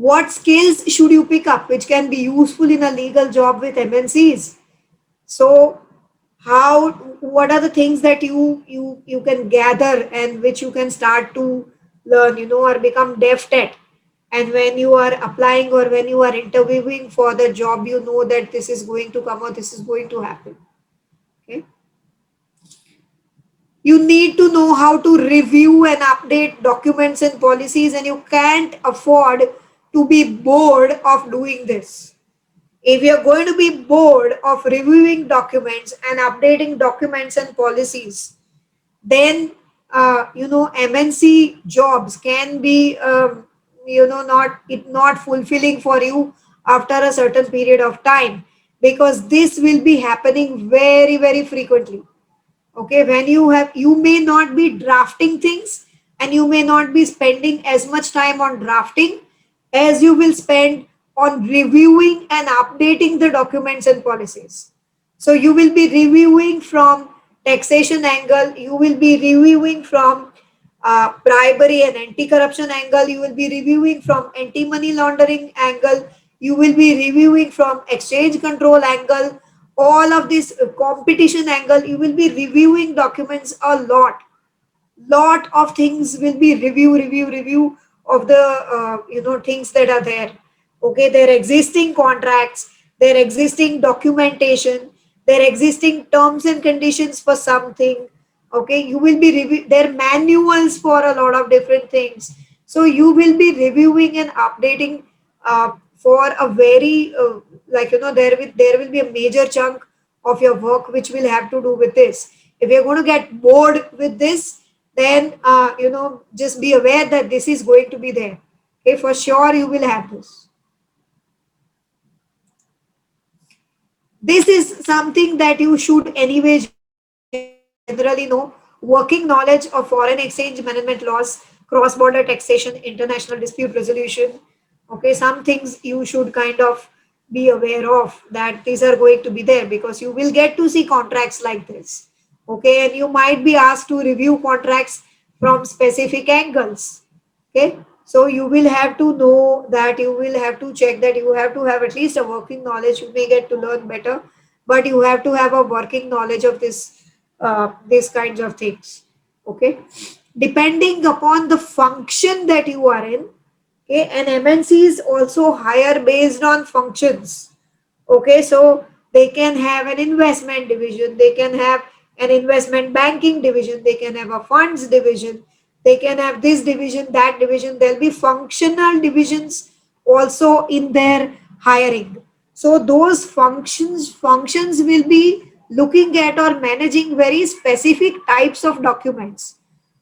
What skills should you pick up which can be useful in a legal job with MNCs? So how, what are the things that you can gather and which you can start to learn, or become deft at, and when you are applying or when you are interviewing for the job, that this is going to come or this is going to happen. Okay, you need to know how to review and update documents and policies, and you can't afford to be bored of doing this. If you're going to be bored of reviewing documents and updating documents and policies, then MNC jobs can be not fulfilling for you after a certain period of time, because this will be happening very very frequently. Okay, when you may not be drafting things, and you may not be spending as much time on drafting as you will spend on reviewing and updating the documents and policies. So you will be reviewing from taxation angle, you will be reviewing from bribery and anti-corruption angle, you will be reviewing from anti-money laundering angle, you will be reviewing from exchange control angle, all of this competition angle, you will be reviewing documents a lot of things will be review of the things that are there. Okay, their existing contracts, their existing documentation, their existing terms and conditions for something. Okay, you will be their manuals for a lot of different things. So you will be reviewing and updating for a very there will be a major chunk of your work which will have to do with this. If you're going to get bored with this, then just be aware that this is going to be there. Okay, for sure you will have this. This is something that you should anyway generally know. Working knowledge of foreign exchange management laws, cross-border taxation, international dispute resolution. Okay, some things you should kind of be aware of, that these are going to be there, because you will get to see contracts like this. Okay, and you might be asked to review contracts from specific angles. Okay, so you will have to know that, you will have to check that, you have to have at least a working knowledge. You may get to learn better, but you have to have a working knowledge of these kinds of things. Okay, depending upon the function that you are in. Okay, and MNCs also hire based on functions. Okay, so they can have an investment division, they can have an investment banking division, they can have a funds division, they can have this division, that division. There'll be functional divisions also in their hiring. So those functions will be looking at or managing very specific types of documents.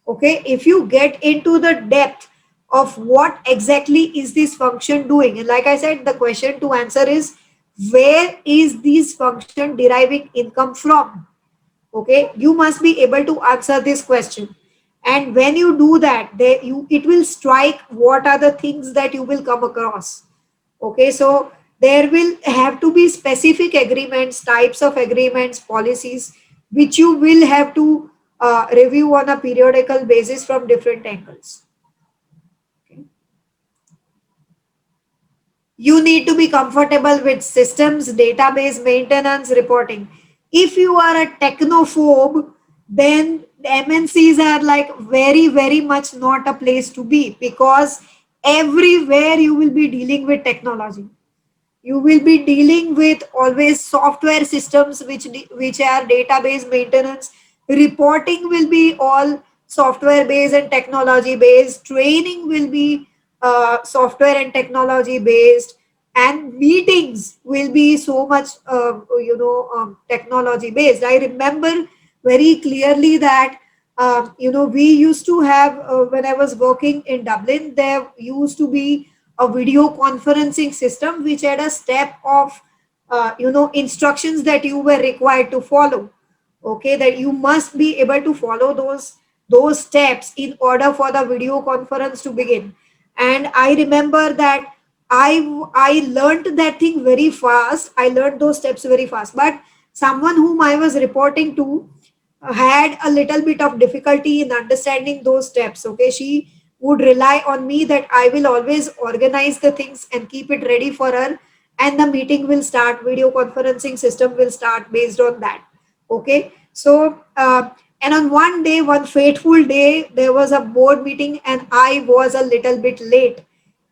Okay, if you get into the depth of what exactly is this function doing, and like I said, the question to answer is, where is this function deriving income from? Okay, you must be able to answer this question. And when you do that, it will strike what are the things that you will come across. Okay, so there will have to be specific agreements, types of agreements, policies, which you will have to review on a periodical basis from different angles. Okay. You need to be comfortable with systems, database maintenance, reporting. If you are a technophobe, then MNCs are like very, very much not a place to be, because everywhere you will be dealing with technology. You will be dealing with always software systems which are database maintenance. Reporting will be all software based and technology based. Training will be software and technology based, and meetings will be so much technology based. I remember very clearly that we used to have, when I was working in Dublin, there used to be a video conferencing system which had a step of instructions that you were required to follow. Okay, that you must be able to follow those steps in order for the video conference to begin. And I remember that I learned that thing very fast. I learned those steps very fast, but someone whom I was reporting to had a little bit of difficulty in understanding those steps. Okay, she would rely on me that I will always organize the things and keep it ready for her, and the meeting will start, video conferencing system will start based on that. Okay, so and on one day, one fateful day, there was a board meeting and I was a little bit late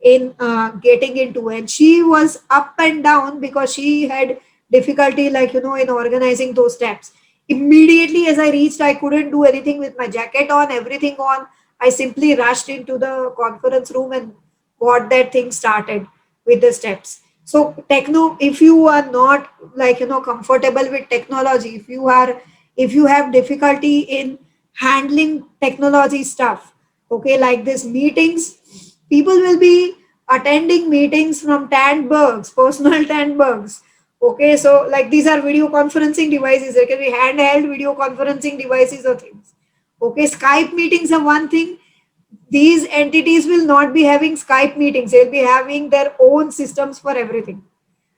in getting into, and she was up and down because she had difficulty, like, in organizing those steps. Immediately as I reached, I couldn't do anything with my jacket on, everything on. I simply rushed into the conference room and got that thing started with the steps. So techno, if you are not, like, comfortable with technology, if you have difficulty in handling technology stuff, okay, like this meetings, people will be attending meetings from Tandbergs, personal Tandbergs. Okay, so like these are video conferencing devices. There can be handheld video conferencing devices or things. Okay, Skype meetings are one thing. These entities will not be having Skype meetings. They'll be having their own systems for everything.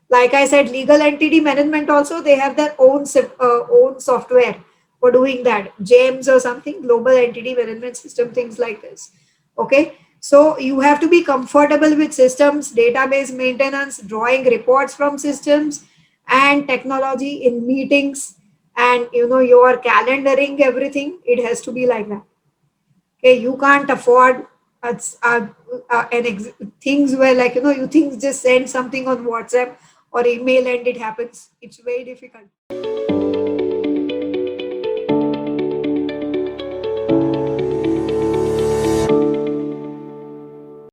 Like I said, legal entity management also, they have their own software for doing that. James or something, global entity management system, things like this. Okay, so you have to be comfortable with systems, database maintenance, drawing reports from systems, and technology in meetings, and your calendaring everything. It has to be like that. Okay, you can't afford things where, like, you think just send something on WhatsApp or email and it happens. It's very difficult.